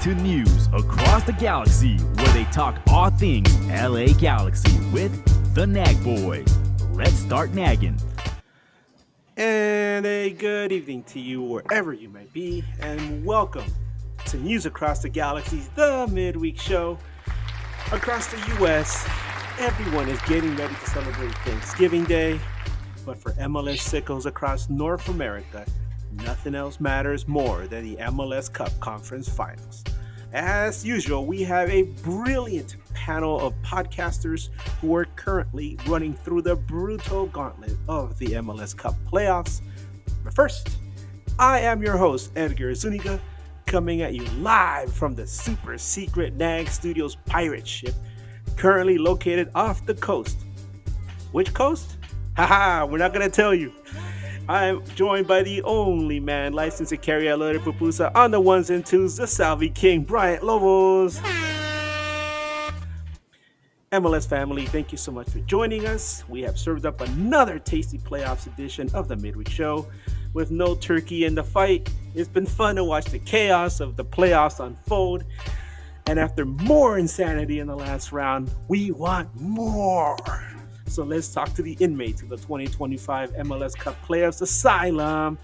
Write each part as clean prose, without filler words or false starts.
to news across the galaxy where they talk all things LA Galaxy with the Nag Boys. Let's start nagging. And a good evening to you wherever you may be, and welcome to News Across the Galaxy, the midweek show. Across the U.S., everyone is getting ready to celebrate Thanksgiving Day, but for MLS sickos across North America, nothing else matters more than the MLS Cup Conference Finals. As usual, we have a brilliant panel of podcasters who are currently running through the brutal gauntlet of the MLS Cup playoffs. But first, I am your host, Edgar Zuniga, coming at you live from the super secret NAGn Studios pirate ship, currently located off the coast. Which coast? Haha, we're not going to tell you. I'm joined by the only man licensed to carry a loaded pupusa on the ones and twos, the Salvi King, Bryant Lobos. MLS family, thank you so much for joining us. We have served up another tasty playoffs edition of the Midweek Show. With no turkey in the fight, it's been fun to watch the chaos of the playoffs unfold. And after more insanity in the last round, we want more. So let's talk to the inmates of the 2025 MLS Cup Playoffs Asylum.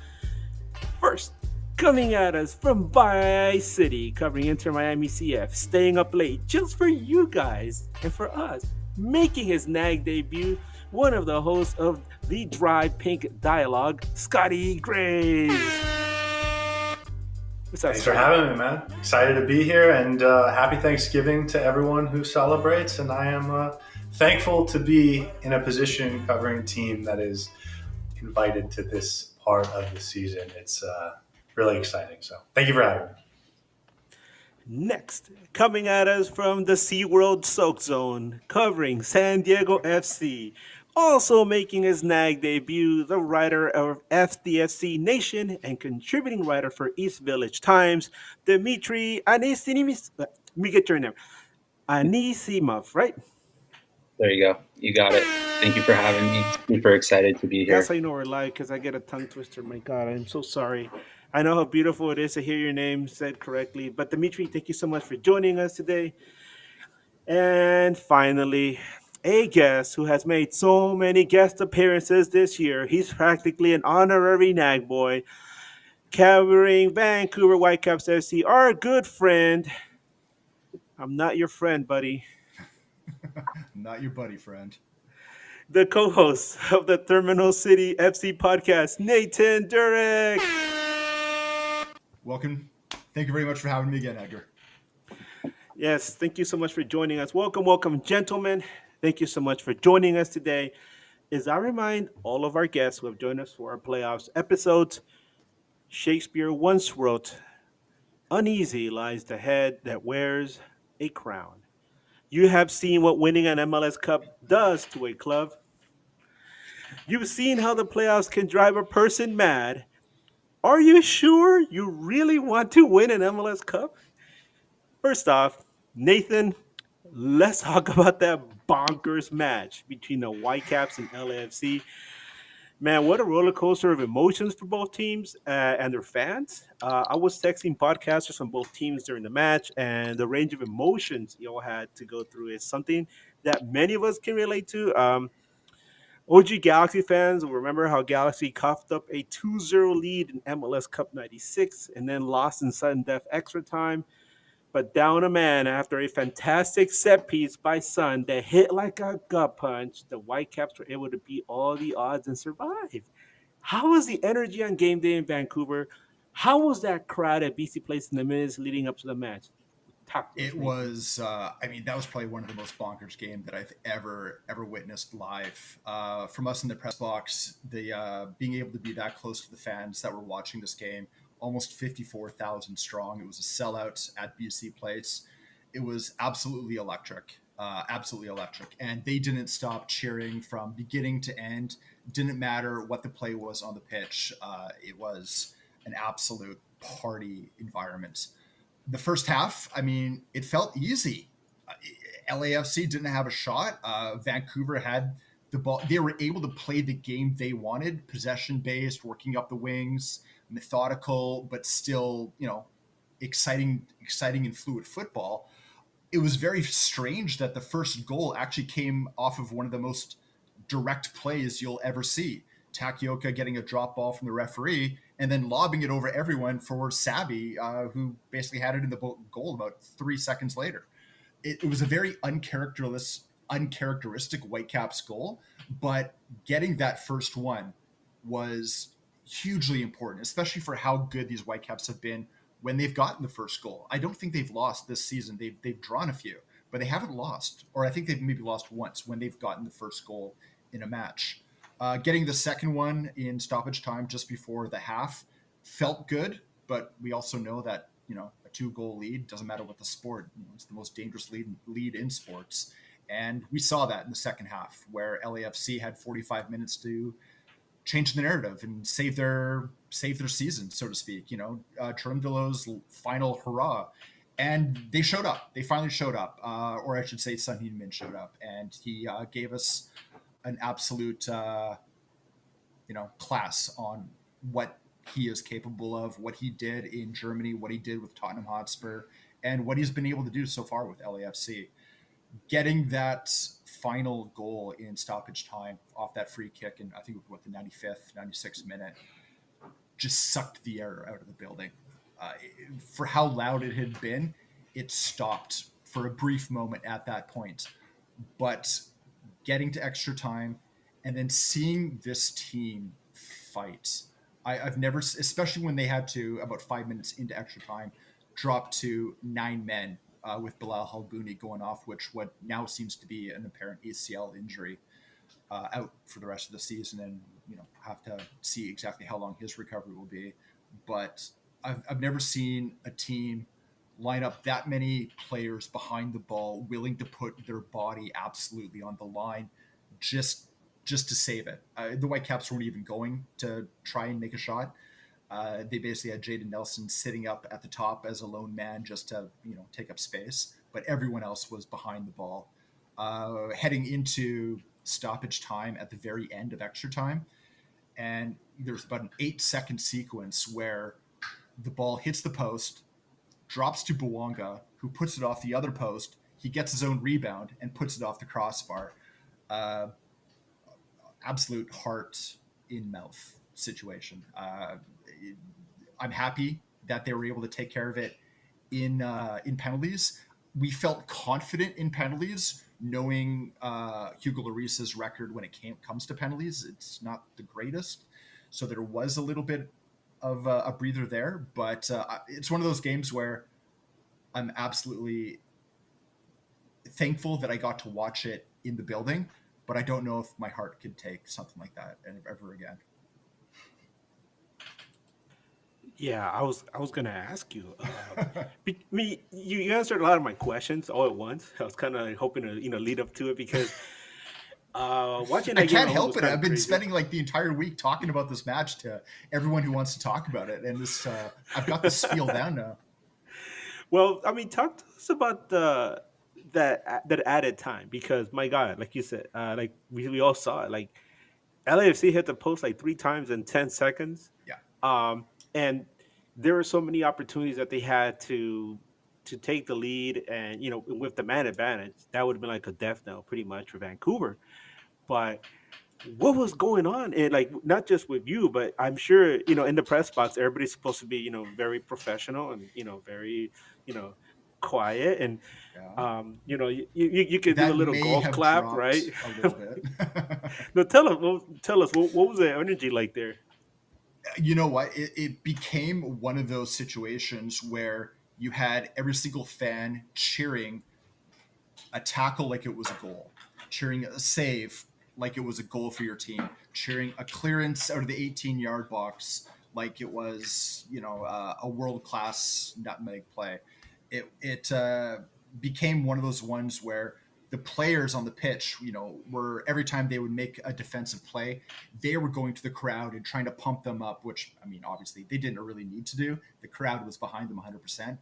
First, coming at us from Vice City, covering Inter Miami CF, staying up late just for you guys and for us, making his NAG debut, one of the hosts of the Dry Pink Dialogue, Scotty Graves. Thanks for having me, man. Excited to be here, and happy Thanksgiving to everyone who celebrates. And I am thankful to be in a position covering a team that is invited to this part of the season. It's really exciting. So thank you for having me. Next, coming at us from the SeaWorld Soak Zone, covering San Diego FC, also making his NAG debut, the writer of SDFC Nation and contributing writer for East Village Times, Dmitry Anisimov. Let me get your name. Anisimov, right? There you go. You got it. Thank you for having me. Super excited to be here. That's how you know we're live, because I get a tongue twister. My God, I'm so sorry. I know how beautiful it is to hear your name said correctly. But Dmitry, thank you so much for joining us today. And finally, a guest who has made so many guest appearances this year. He's practically an honorary NAG boy, covering Vancouver Whitecaps FC, our good friend. I'm not your friend, buddy. Not your buddy, friend. The co-host of the Terminal City FC podcast, Nathan Durek. Welcome. Thank you very much for having me again, Edgar. Yes, thank you so much for joining us. Welcome, gentlemen. Thank you so much for joining us today. As I remind all of our guests who have joined us for our playoffs episodes, Shakespeare once wrote, "Uneasy lies the head that wears a crown." You have seen what winning an MLS Cup does to a club. You've seen how the playoffs can drive a person mad. Are you sure you really want to win an MLS Cup? First off, Nathan, let's talk about that bonkers match between the Whitecaps and LAFC. Man, what a roller coaster of emotions for both teams and their fans. I was texting podcasters from both teams during the match, and the range of emotions you all had to go through is something that many of us can relate to. OG Galaxy fans will remember how Galaxy coughed up a 2-0 lead in MLS Cup 96 and then lost in sudden death extra time. But down a man after a fantastic set piece by Sun that hit like a gut punch, the Whitecaps were able to beat all the odds and survive. How was the energy on game day in Vancouver? How was that crowd at BC Place in the minutes leading up to the match? It was, that was probably one of the most bonkers games that I've ever witnessed live. From us in the press box, the being able to be that close to the fans that were watching this game, almost 54,000 strong. It was a sellout at BC Place. It was absolutely electric, And they didn't stop cheering from beginning to end. Didn't matter what the play was on the pitch. It was an absolute party environment. The first half, it felt easy. LAFC didn't have a shot. Vancouver had the ball. They were able to play the game they wanted, possession-based, working up the wings, methodical, but still, exciting and fluid football. It was very strange that the first goal actually came off of one of the most direct plays you'll ever see. Takioka getting a drop ball from the referee and then lobbing it over everyone for Sabi, who basically had it in the goal about 3 seconds later. It was a very uncharacteristic Whitecaps goal, but getting that first one was hugely important, especially for how good these Whitecaps have been when they've gotten the first goal. I don't think they've lost this season. They've drawn a few, but they haven't lost, or I think they've maybe lost once when they've gotten the first goal in a match. Getting the second one in stoppage time just before the half felt good, but we also know that, a 2-goal lead doesn't matter what the sport. It's the most dangerous lead in sports. And we saw that in the second half, where LAFC had 45 minutes to change the narrative and save their season, so to speak. Cherundolo's final hurrah, and they showed up. They finally showed up, or I should say, Son Heung-min showed up, and he gave us an absolute, class on what he is capable of, what he did in Germany, what he did with Tottenham Hotspur, and what he's been able to do so far with LAFC. Getting that final goal in stoppage time off that free kick, and I think it was the 95th, 96th minute, just sucked the air out of the building. For how loud it had been, it stopped for a brief moment at that point. But getting to extra time and then seeing this team fight, I've never, especially when they had to, about 5 minutes into extra time, drop to 9 men with Bilal Halbouni going off, which what now seems to be an apparent ACL injury, out for the rest of the season, and have to see exactly how long his recovery will be. But I've never seen a team line up that many players behind the ball, willing to put their body absolutely on the line, just to save it. The Whitecaps weren't even going to try and make a shot. They basically had Jaden Nelson sitting up at the top as a lone man just to, take up space. But everyone else was behind the ball. Heading into stoppage time at the very end of extra time. And there's about an 8-second sequence where the ball hits the post, drops to Bouanga, who puts it off the other post. He gets his own rebound and puts it off the crossbar. Absolute heart in mouth situation. I'm happy that they were able to take care of it in penalties. We felt confident in penalties, knowing Hugo Lloris's record when it comes to penalties. It's not the greatest, so there was a little bit of a breather there. But it's one of those games where I'm absolutely thankful that I got to watch it in the building, but I don't know if my heart could take something like that ever again. Yeah, I was gonna ask you. You answered a lot of my questions all at once. I was kind of hoping to lead up to it because watching. I can't help it. I've been spending like the entire week talking about this match to everyone who wants to talk about it, and this I've got the spiel down now. Well, I mean, talk to us about that added time, because my God, like you said, like we all saw it. Like LAFC hit the post like 3 times in 10 seconds. Yeah. And there were so many opportunities that they had to take the lead, and with the man advantage, that would have been like a death knell pretty much for Vancouver. But what was going on? And like, not just with you, but I'm sure in the press box, everybody's supposed to be very professional and very quiet, and you could do a little golf clap, right? A little bit. No, tell us what was the energy like there? You know what? It became one of those situations where you had every single fan cheering a tackle like it was a goal, cheering a save like it was a goal for your team, cheering a clearance out of the 18-yard box like it was, a world-class nutmeg play. It became one of those ones where the players on the pitch, were, every time they would make a defensive play, they were going to the crowd and trying to pump them up, which, I mean, obviously they didn't really need to do. The crowd was behind them 100%,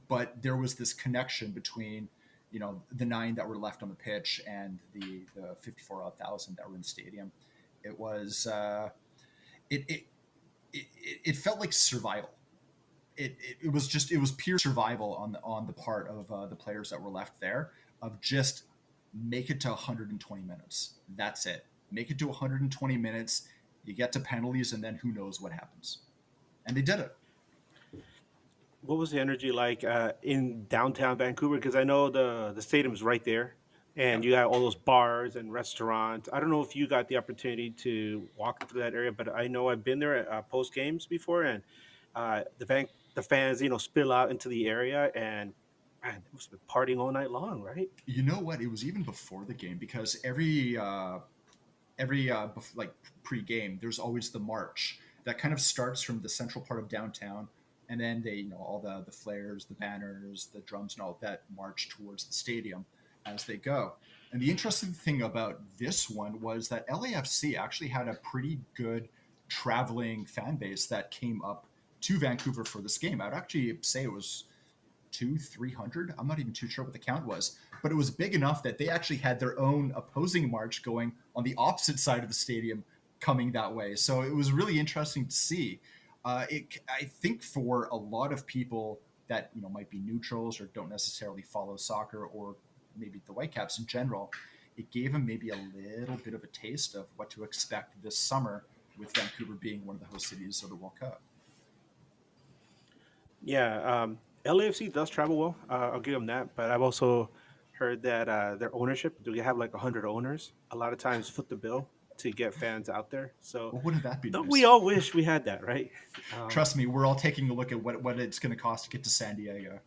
but there was this connection between, the 9 that were left on the pitch and the 54,000 that were in the stadium. It was, it felt like survival. it was pure survival on the part of the players that were left there, of just make it to 120 minutes. That's it. Make it to 120 minutes. You get to penalties, and then who knows what happens. And they did it. What was the energy like in downtown Vancouver? Because I know the stadium's right there, and Yeah. you got all those bars and restaurants. I don't know if you got the opportunity to walk through that area, but I know I've been there at post games before, and the fans, spill out into the area, and man, it must have been partying all night long, right? You know what? It was even before the game, because like pre-game, there's always the march that kind of starts from the central part of downtown, and then they, all the flares, the banners, the drums, and all of that march towards the stadium as they go. And the interesting thing about this one was that LAFC actually had a pretty good traveling fan base that came up to Vancouver for this game. I'd actually say it was 300. I'm not even too sure what the count was, but it was big enough that they actually had their own opposing march going on the opposite side of the stadium, coming that way. So it was really interesting to see. I think for a lot of people that might be neutrals or don't necessarily follow soccer, or maybe the Whitecaps in general, it gave them maybe a little bit of a taste of what to expect this summer, with Vancouver being one of the host cities of the World Cup. Yeah, LAFC does travel well. I'll give them that. But I've also heard that their ownership, do they have like 100 owners? A lot of times foot the bill to get fans out there. So Well, wouldn't that be don't nice? we all wish we had that, right? Um, Trust me, we're all taking a look at what it's going to cost to get to San Diego.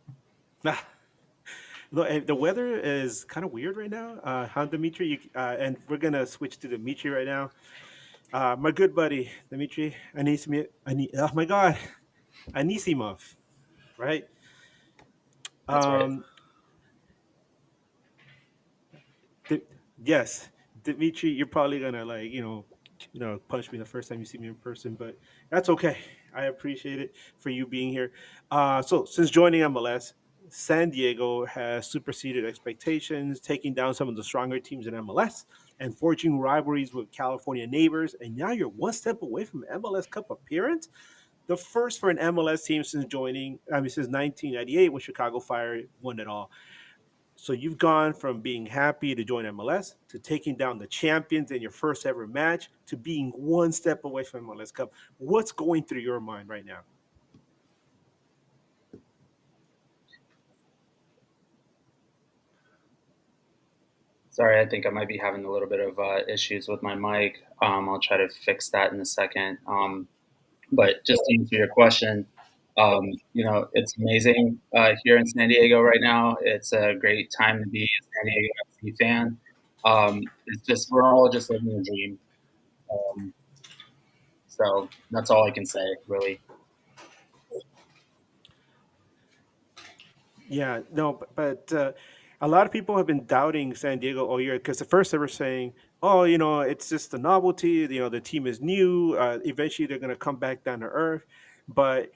the weather is kind of weird right now. How Dimitri, and we're gonna switch to Dimitri right now. My good buddy Dimitri oh my God, Anisimov, right? That's right. Um, Di- yes, Dimitri, you're probably gonna like punch me the first time you see me in person, but that's okay. I appreciate it for you being here. So since joining MLS, San Diego has superseded expectations, taking down some of the stronger teams in MLS and forging rivalries with California neighbors. And now you're one step away from MLS Cup appearance, the first for an MLS team since 1998 when Chicago Fire won it all. So you've gone from being happy to join MLS to taking down the champions in your first ever match to being one step away from MLS Cup. What's going through your mind right now? Sorry, I think I might be having a little bit of issues with my mic. I'll try to fix that in a second. But just to answer your question, it's amazing here in San Diego right now. It's a great time to be a San Diego FC fan. It's just, we're all just living a dream. Um, so that's all I can say, really. Yeah, no, but a lot of people have been doubting San Diego all year because at first they were saying, "Oh, it's just a novelty. The team is new. Eventually, they're going to come back down to earth." But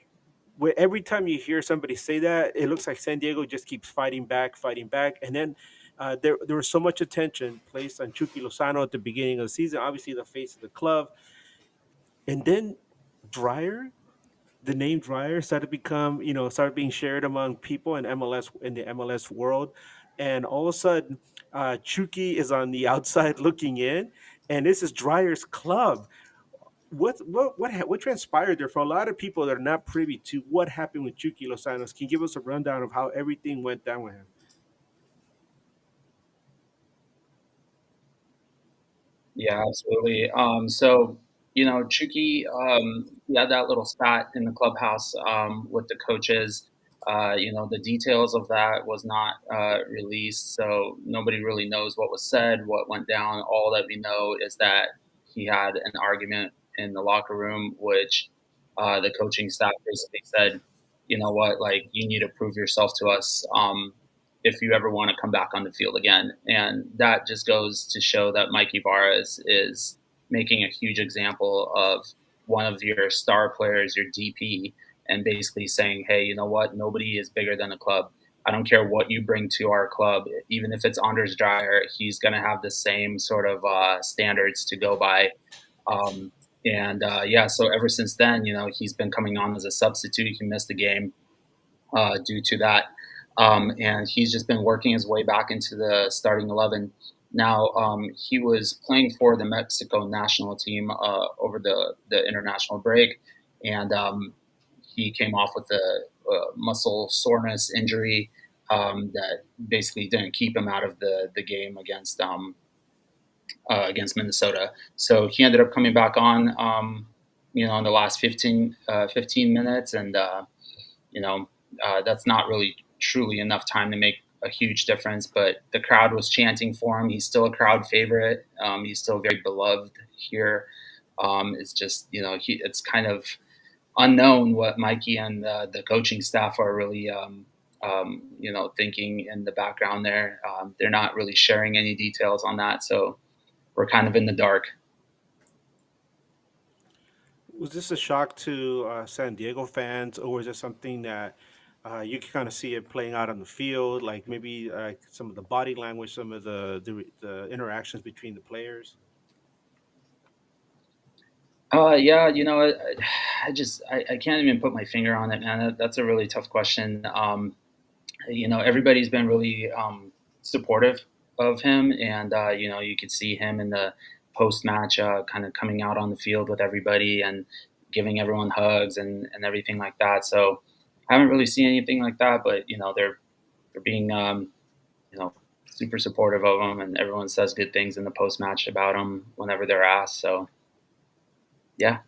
every time you hear somebody say that, it looks like San Diego just keeps fighting back, and then there was so much attention placed on Chucky Lozano at the beginning of the season, obviously the face of the club, and then Dreyer, the name Dreyer started being shared among people in the MLS world, and all of a sudden, Chucky is on the outside looking in, and this is Dreyer's club. What transpired there for a lot of people that are not privy to what happened with Chucky Lozano? Can you give us a rundown of how everything went down with him? Yeah, absolutely. So, Chucky, he had that little spat in the clubhouse with the coaches. The details of that was not released, so nobody really knows what was said, what went down. All that we know is that he had an argument in the locker room, which the coaching staff basically said, you know what, like, you need to prove yourself to us. If you ever want to come back on the field again. And that just goes to show that Mike Ibarra is making a huge example of one of your star players, your DP, and basically saying, hey, you know what? Nobody is bigger than a club. I don't care what you bring to our club. Even if it's Anders Dreyer, he's going to have the same sort of standards to go by. Um, And yeah, so ever since then, he's been coming on as a substitute. He missed the game due to that. And he's just been working his way back into the starting 11. Now, he was playing for the Mexico national team over the international break, and he came off with a muscle soreness injury that basically didn't keep him out of the game against Minnesota. So he ended up coming back on, in the last 15 minutes, and that's not really truly enough time to make a huge difference. But the crowd was chanting for him. He's still a crowd favorite. He's still very beloved here. It's just it's kind of unknown what Mikey and the coaching staff are really thinking in the background there. They're not really sharing any details on that, so we're kind of in the dark. Was this a shock to San Diego fans, or was it something that you can kind of see it playing out on the field, like maybe some of the body language, some of the interactions between the players? Yeah, I can't even put my finger on it, man. That's a really tough question. Everybody's been really supportive of him, and you could see him in the post match kind of coming out on the field with everybody and giving everyone hugs and everything like that. So I haven't really seen anything like that, but they're being super supportive of him, and everyone says good things in the post match about him whenever they're asked. So yeah.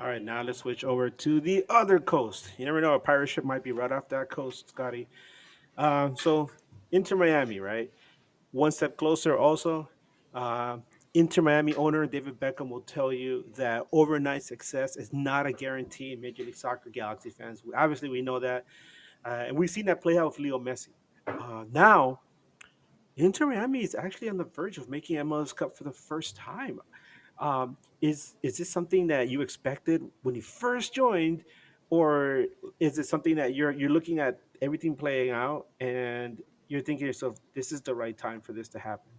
All right, now let's switch over to the other coast. You never know, a pirate ship might be right off that coast, Scotty. So Inter Miami, right? One step closer, also. Uh, Inter Miami owner David Beckham will tell you that overnight success is not a guarantee in Major League Soccer. Galaxy fans, obviously, we know that, and we've seen that play out with Leo Messi. Now, Inter Miami is actually on the verge of making MLS Cup for the first time. Is this something that you expected when you first joined, or is it something that you're looking at everything playing out and you're thinking to yourself, this is the right time for this to happen?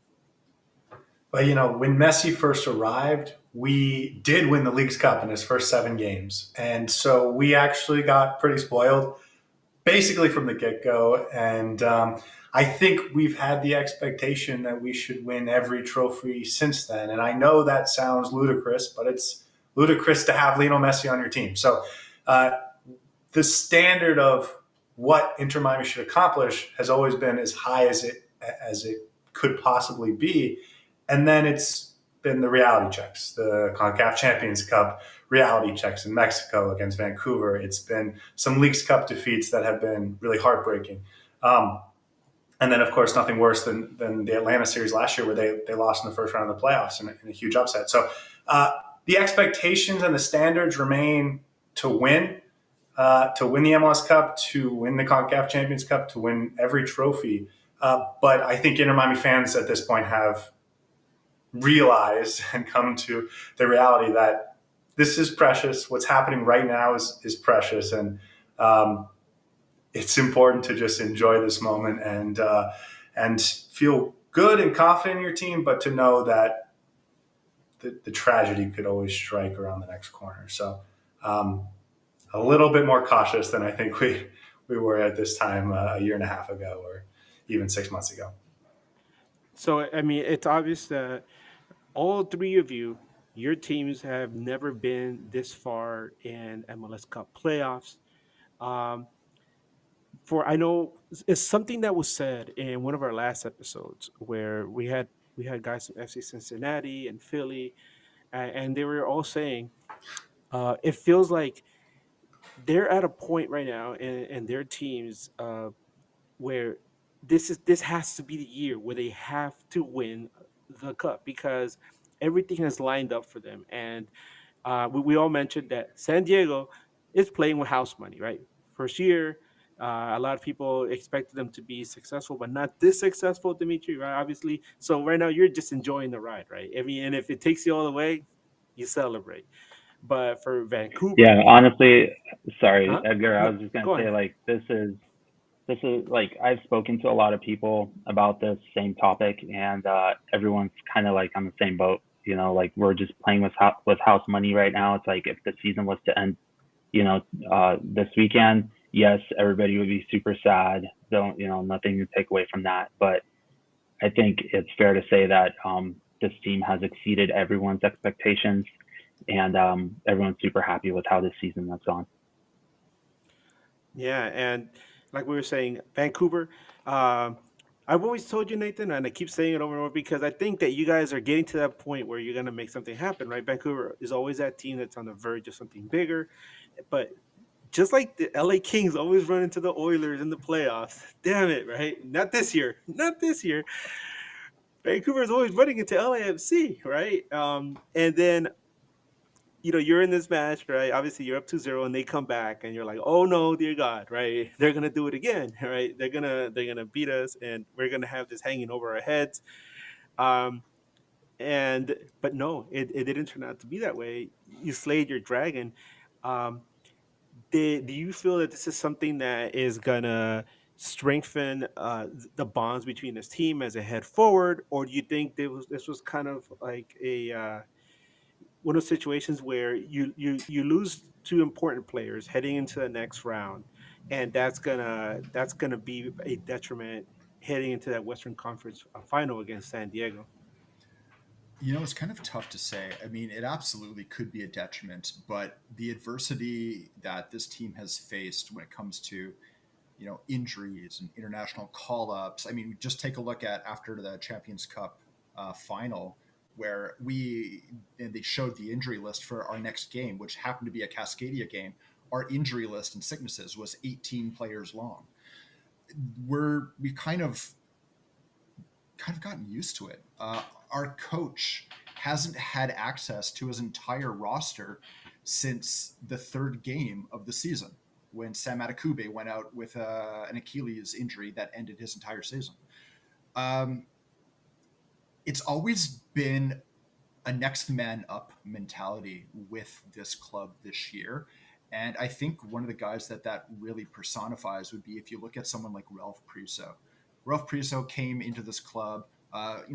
But when Messi first arrived, we did win the League's Cup in his first 7 games, and so we actually got pretty spoiled, basically from the get go. And I think we've had the expectation that we should win every trophy since then. And I know that sounds ludicrous, but it's ludicrous to have Lionel Messi on your team. So uh, the standard of what Inter Miami should accomplish has always been as high as it could possibly be. And then it's been the reality checks, the CONCACAF Champions Cup reality checks in Mexico against Vancouver. It's been some Leagues Cup defeats that have been really heartbreaking. Um, and then, of course, nothing worse than the Atlanta series last year where they lost in the first round of the playoffs in a huge upset. So the expectations and the standards remain to win the MLS Cup, to win the CONCACAF Champions Cup, to win every trophy. But I think Inter Miami fans at this point have realized and come to the reality that this is precious. What's happening right now is precious, and it's important to just enjoy this moment and feel good and confident in your team, but to know that the tragedy could always strike around the next corner. So a little bit more cautious than I think we were at this time a year and a half ago, or even 6 months ago. So, I mean, it's obvious that all three of you, your teams have never been this far in MLS Cup playoffs. Um, for I know it's something that was said in one of our last episodes where we had guys from FC Cincinnati and Philly, and they were all saying it feels like they're at a point right now in their teams where this has to be the year where they have to win the cup because everything has lined up for them. And we all mentioned that San Diego is playing with house money, right? First year, a lot of people expected them to be successful, but not this successful, Dimitri, right? Obviously. So right now, you're just enjoying the ride, right? I mean, and if it takes you all the way, you celebrate. But for Vancouver, Yeah, honestly, sorry, huh? Edgar. I No, was just gonna go say ahead. like this is like I've spoken to a lot of people about this same topic, and everyone's kind of like on the same boat. Like we're just playing with house money right now. It's like if the season was to end, this weekend, yes, everybody would be super sad. Don't nothing to take away from that, but I think it's fair to say that this team has exceeded everyone's expectations, and everyone's super happy with how this season has gone. Yeah, and like we were saying, Vancouver. Um, I've always told you, Nathan, and I keep saying it over and over because I think that you guys are getting to that point where you're gonna make something happen, right? Vancouver is always that team that's on the verge of something bigger, but just like the LA Kings always run into the Oilers in the playoffs. Damn it, right? Not this year. Not this year. Vancouver is always running into LAFC, right? And then you're in this match, right? Obviously, you're up 2-0, and they come back, and you're like, "Oh no, dear God!" Right? They're gonna do it again, right? They're gonna beat us, and we're gonna have this hanging over our heads. Um, and but no, it didn't turn out to be that way. You slayed your dragon. Um, do you feel that this is something that is gonna strengthen the bonds between this team as a head forward, or do you think this was kind of like a one of those situations where you lose two important players heading into the next round, and that's gonna be a detriment heading into that Western Conference final against San Diego. It's kind of tough to say. I mean, it absolutely could be a detriment, but the adversity that this team has faced when it comes to, injuries and international call ups. I mean, just take a look at after the Champions Cup final, where they showed the injury list for our next game, which happened to be a Cascadia game. Our injury list and sicknesses was 18 players long. We kind of gotten used to it. Our coach hasn't had access to his entire roster since the third game of the season, when Sam Adekugbe went out with an Achilles injury that ended his entire season. Um, it's always been a next man up mentality with this club this year. And I think one of the guys that really personifies would be if you look at someone like Ralph Priso. Ralph Priso came into this club,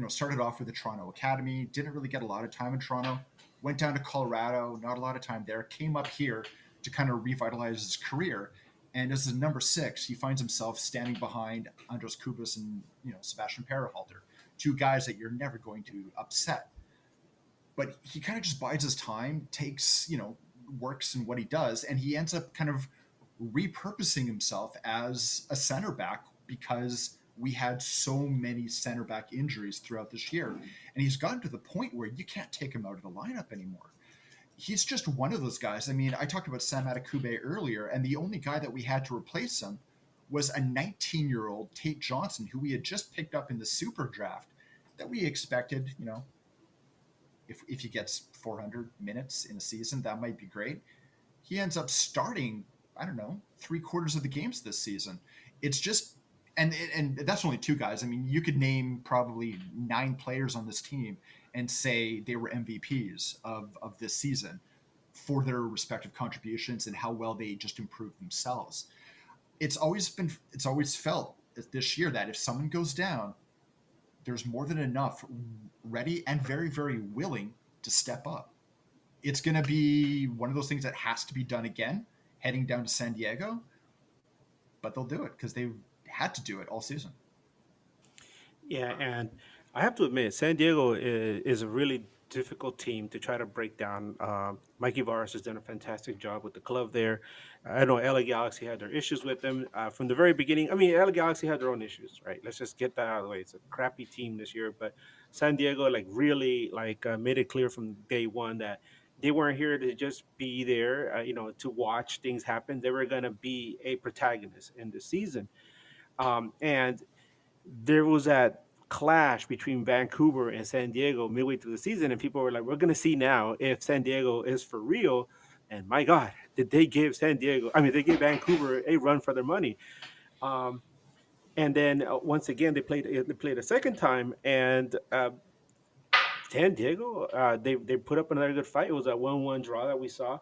started off with the Toronto Academy, didn't really get a lot of time in Toronto, went down to Colorado, not a lot of time there, came up here to kind of revitalize his career. And as a number 6, he finds himself standing behind Andros Kubas and Sebastian Perrehalter, two guys that you're never going to upset. But he kind of just bides his time, takes, works in what he does, and he ends up kind of repurposing himself as a center back because we had so many center back injuries throughout this year. And he's gotten to the point where you can't take him out of the lineup anymore. He's just one of those guys. I mean, I talked about Sam Adekugbe earlier, and the only guy that we had to replace him was a 19-year-old Tate Johnson, who we had just picked up in the super draft, that we expected, if he gets 400 minutes in a season, that might be great. He ends up starting, I don't know, 3/4 of the games this season. It's just, and that's only 2 guys. I mean, you could name probably 9 players on this team and say they were MVPs of this season for their respective contributions and how well they just improved themselves. It's always felt this year that if someone goes down, there's more than enough ready and very, very willing to step up. It's going to be one of those things that has to be done again, heading down to San Diego, but they'll do it because they've had to do it all season. Yeah, and I have to admit, San Diego is a really difficult team to try to break down. Mikey Varas has done a fantastic job with the club there. I know LA Galaxy had their issues with them from the very beginning. I mean, LA Galaxy had their own issues, right? Let's just get that out of the way. It's a crappy team this year, but San Diego really made it clear from day one that they weren't here to just be there, to watch things happen. They were going to be a protagonist in the season. And there was that clash between Vancouver and San Diego midway through the season, and people were like, "We're going to see now if San Diego is for real." And my God, did they give they gave Vancouver a run for their money. Um, and then once again, they played a second time, and San Diego they put up another good fight. It was a 1-1 draw that we saw.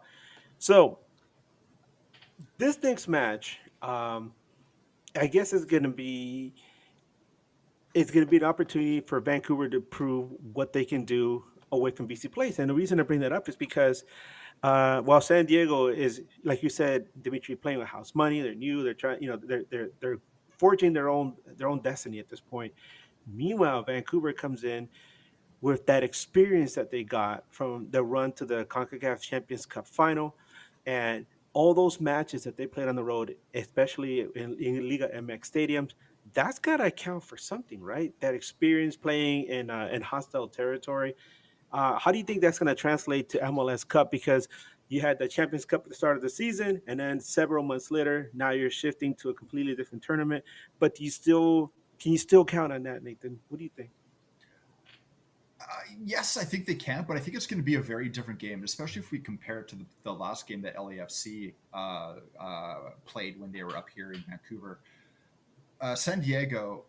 So this next match. I guess it's going to be an opportunity for Vancouver to prove what they can do away from BC Place. And the reason I bring that up is because while San Diego is, like you said, Dimitri, playing with house money, they're new, they're trying, they're forging their own destiny at this point. Meanwhile, Vancouver comes in with that experience that they got from the run to the CONCACAF Champions Cup final and all those matches that they played on the road, especially in Liga MX stadiums, that's got to account for something, right? That experience playing in hostile territory. How do you think that's going to translate to MLS Cup? Because you had the Champions Cup at the start of the season, and then several months later, now you're shifting to a completely different tournament. But can you still count on that, Nathan? What do you think? Yes, I think they can, but I think it's going to be a very different game, especially if we compare it to the last game that LAFC played when they were up here in Vancouver. San Diego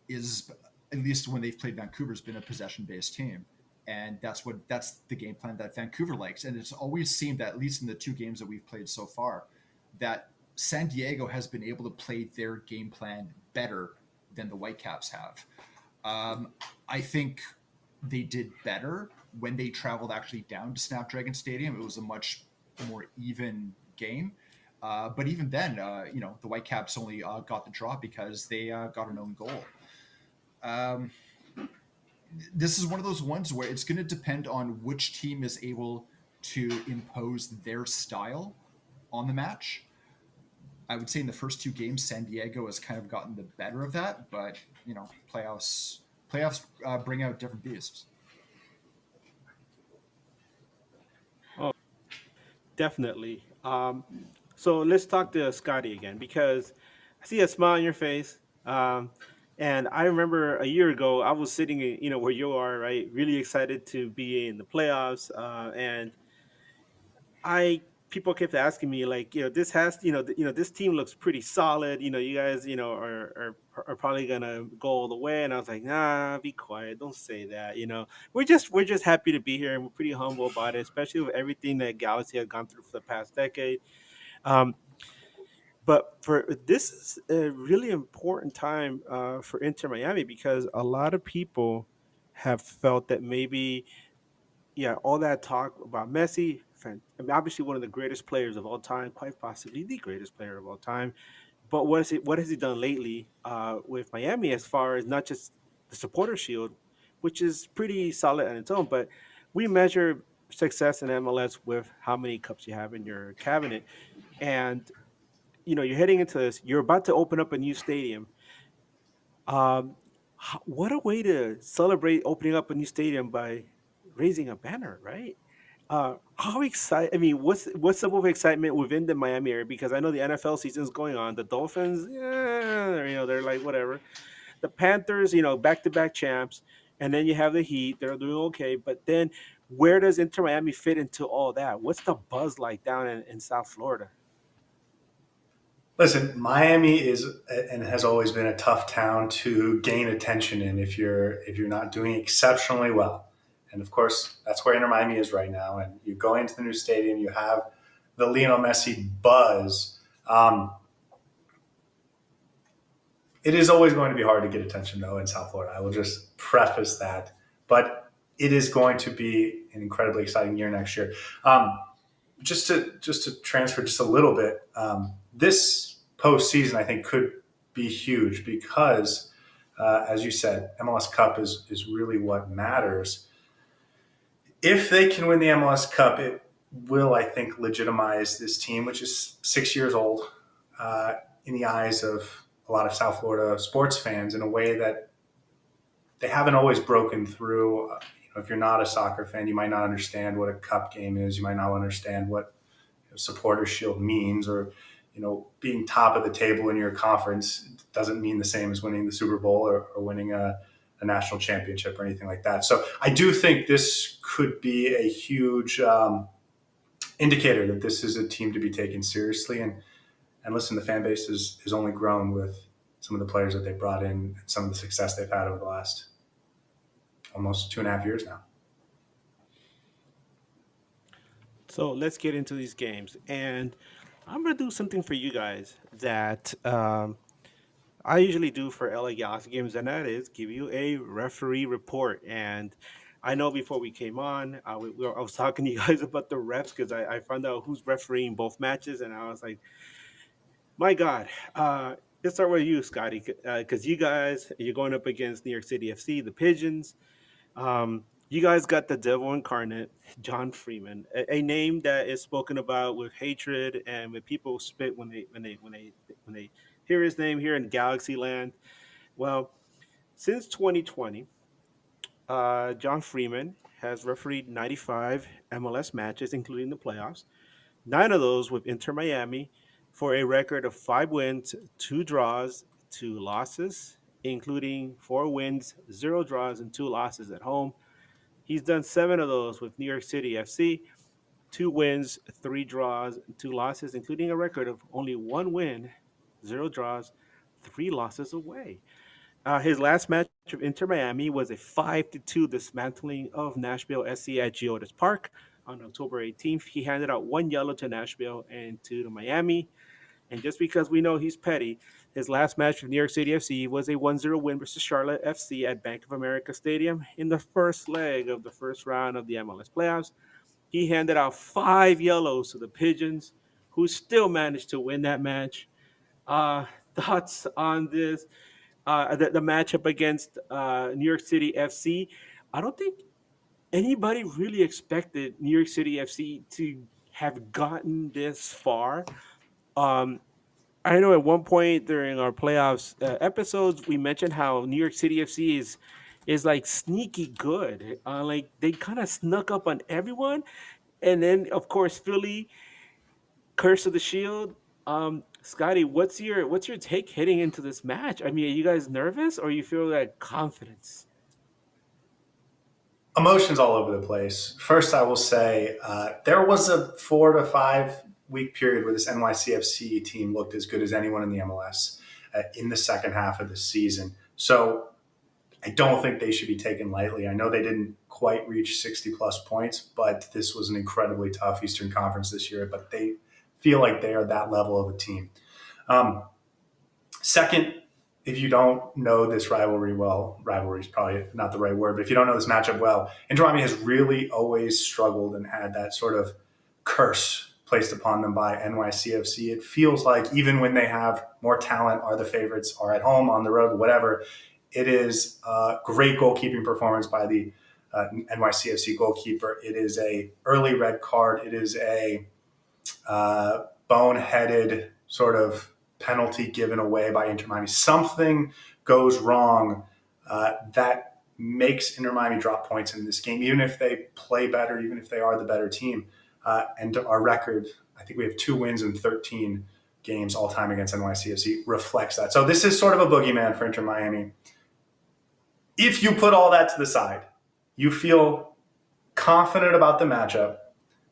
is, at least when they've played Vancouver, has been a possession-based team, and that's the game plan that Vancouver likes. And it's always seemed that, at least in the two games that we've played so far, that San Diego has been able to play their game plan better than the Whitecaps have. I think they did better when they traveled actually down to Snapdragon Stadium. It was a much more even game. But even then, the Whitecaps only got the draw because they got an own goal. This is one of those ones where it's going to depend on which team is able to impose their style on the match. I would say in the first two games, San Diego has kind of gotten the better of that, but playoffs bring out different beasts. Oh, definitely. So let's talk to Scotty again because I see a smile on your face. And I remember a year ago, I was sitting, where you are, right? Really excited to be in the playoffs. And I people kept asking me like, this has, this team looks pretty solid. You guys, are probably gonna go all the way. And I was like, nah, be quiet, don't say that. We're just happy to be here, and we're pretty humble about it, especially with everything that Galaxy has gone through for the past decade. Um, but for this is a really important time for Inter Miami because a lot of people have felt that maybe, yeah, all that talk about Messi, I mean, obviously one of the greatest players of all time, quite possibly the greatest player of all time. But what has he done lately with Miami as far as not just the supporter shield, which is pretty solid on its own, but we measure success in MLS with how many cups you have in your cabinet. And you're heading into this. You're about to open up a new stadium. Um, what a way to celebrate opening up a new stadium by raising a banner, right? How excited? I mean, what's the level of excitement within the Miami area? Because I know the NFL season is going on. The Dolphins, yeah, they're like whatever. The Panthers, back to back champs, and then you have the Heat. They're doing okay, but then where does Inter Miami fit into all that? What's the buzz like down in South Florida? Listen, Miami is and has always been a tough town to gain attention in if you're not doing exceptionally well. And of course, that's where Inter Miami is right now. And you go into the new stadium, you have the Lionel Messi buzz. It is always going to be hard to get attention, though, in South Florida. I will just preface that. But it is going to be an incredibly exciting year next year. Just to transfer just a little bit, this postseason I think could be huge because, as you said, MLS Cup is really what matters. If they can win the MLS Cup, it will, I think, legitimize this team, which is 6 years old, in the eyes of a lot of South Florida sports fans in a way that they haven't always broken through. If you're not a soccer fan, you might not understand what a cup game is. You might not understand what supporter shield means, or being top of the table in your conference doesn't mean the same as winning the Super Bowl or winning a national championship or anything like that. So I do think this could be a huge indicator that this is a team to be taken seriously. And listen, the fan base is only grown with some of the players that they brought in and some of the success they've had over the last almost 2.5 years now. So let's get into these games, and I'm gonna do something for you guys that I usually do for LA Galaxy games, and that is give you a referee report. And I know before we came on, I was talking to you guys about the refs because I found out who's refereeing both matches, and I was like, my God. Let's start with you, Scotty, because you guys, you're going up against New York City FC, the Pigeons. You guys got the devil incarnate, John Freeman, a name that is spoken about with hatred and when people spit when they hear his name here in Galaxy Land. Well, since 2020, John Freeman has refereed 95 MLS matches, including the playoffs. Nine of those with Inter Miami, for a record of 5 wins, 2 draws, 2 losses, including 4 wins, 0 draws, and 2 losses at home. He's done 7 of those with New York City FC, 2 wins, 3 draws, and 2 losses, including a record of only 1 win, 0 draws, 3 losses away. His last match of Inter Miami was a 5-2 dismantling of Nashville SC at Geodis Park on October 18th. He handed out 1 yellow to Nashville and 2 to Miami. And just because we know he's petty, his last match with New York City FC was a 1-0 win versus Charlotte FC at Bank of America Stadium in the first leg of the first round of the MLS playoffs. He handed out 5 yellows to the Pigeons, who still managed to win that match. Uh, Thoughts on this? The matchup against New York City FC. I don't think anybody really expected New York City FC to have gotten this far. Um, I know at one point during our playoffs episodes, we mentioned how New York City FC is like sneaky good. Like they kind of snuck up on everyone, and then of course Philly, Curse of the Shield. Scotty, what's your take heading into this match? I mean, are you guys nervous or you feel that confidence? Emotions all over the place. First, I will say there was a 4 to 5 week period where this NYCFC team looked as good as anyone in the MLS in the second half of the season. So I don't think they should be taken lightly. I know they didn't quite reach 60 plus points, but this was an incredibly tough Eastern Conference this year. But they feel like they are that level of a team. Um, Second, if you don't know this rivalry well, rivalry is probably not the right word, but if you don't know this matchup well, Inter Miami has really always struggled and had that sort of curse placed upon them by NYCFC. It feels like even when they have more talent, are the favorites, are at home, on the road, whatever, it is a great goalkeeping performance by the NYCFC goalkeeper. It is a early red card. It is a boneheaded sort of penalty given away by Inter Miami. Something goes wrong that makes Inter Miami drop points in this game, even if they play better, even if they are the better team. And our record, I think we have 2 wins in 13 games all time against NYCFC, reflects that. So this is sort of a boogeyman for Inter Miami. If you put all that to the side, you feel confident about the matchup.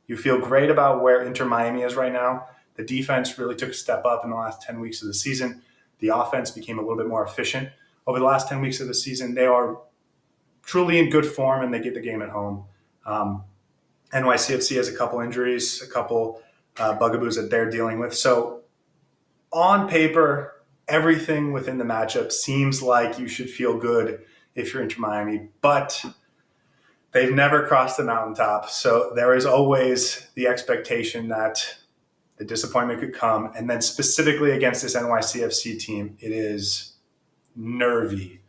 You feel great about where Inter Miami is right now. The defense really took a step up in the last 10 weeks of the season. The offense became a little bit more efficient over the last 10 weeks of the season. They are truly in good form, and they get the game at home. NYCFC has a couple injuries, a couple bugaboos that they're dealing with. So on paper, everything within the matchup seems like you should feel good if you're Inter Miami, but they've never crossed the mountaintop. So there is always the expectation that the disappointment could come. And then specifically against this NYCFC team, it is nervy.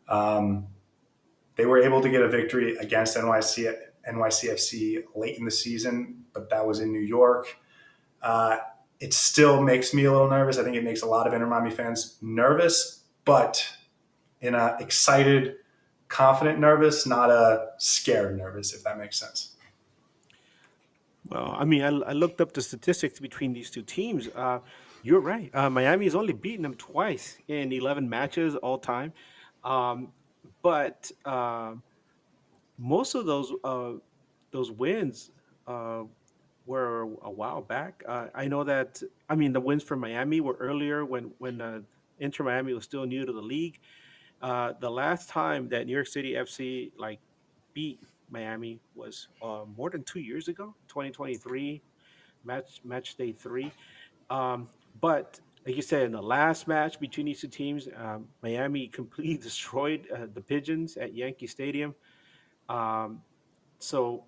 They were able to get a victory against NYCFC late in the season, but that was in New York. It still makes me a little nervous. I think it makes a lot of Inter Miami fans nervous, but in a excited, confident nervous, not a scared nervous, if that makes sense. Well, I mean, I looked up the statistics between these two teams. You're right. Miami has only beaten them twice in 11 matches all time. Um, but most of those wins uh, were a while back. I know that. I mean, the wins for Miami were earlier when Inter Miami was still new to the league. The last time that New York City FC like beat Miami was more than 2 years ago, 2023 match day three. But like you said, in the last match between these two teams, Miami completely destroyed the Pigeons at Yankee Stadium. Um, so